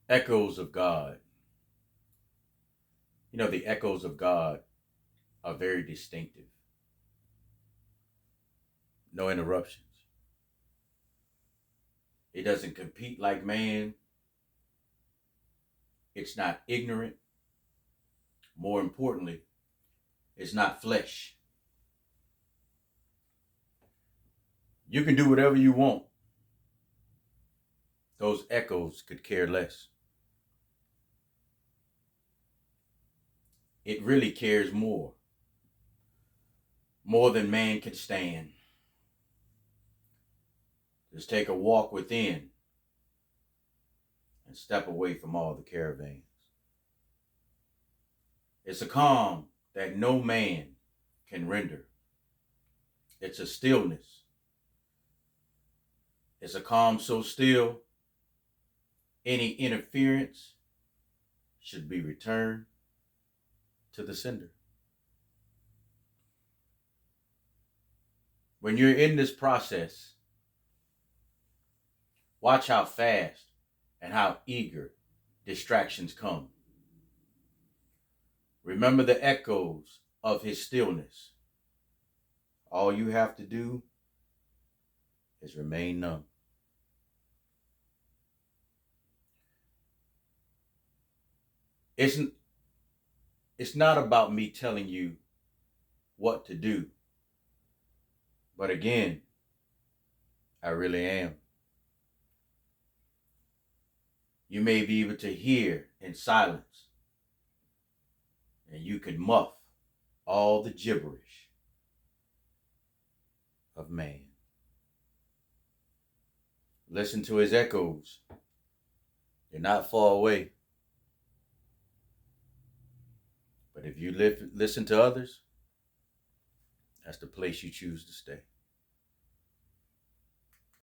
Echoes of God. You know, the echoes of God are very distinctive. No interruptions. It doesn't compete like man. It's not ignorant. More importantly, it's not flesh. You can do whatever you want. Those echoes could care less. It really cares more. More than man can stand. Just take a walk within and step away from all the caravans. It's a calm that no man can render. It's a stillness. It's a calm so still, any interference should be returned to the sender. When you're in this process, watch how fast and how eager distractions come. Remember the echoes of his stillness. All you have to do is remain numb. It's not about me telling you what to do, but again, I really am. You may be able to hear in silence, and you can muff all the gibberish of man. Listen to his echoes. They're not far away. But if you listen to others, that's the place you choose to stay.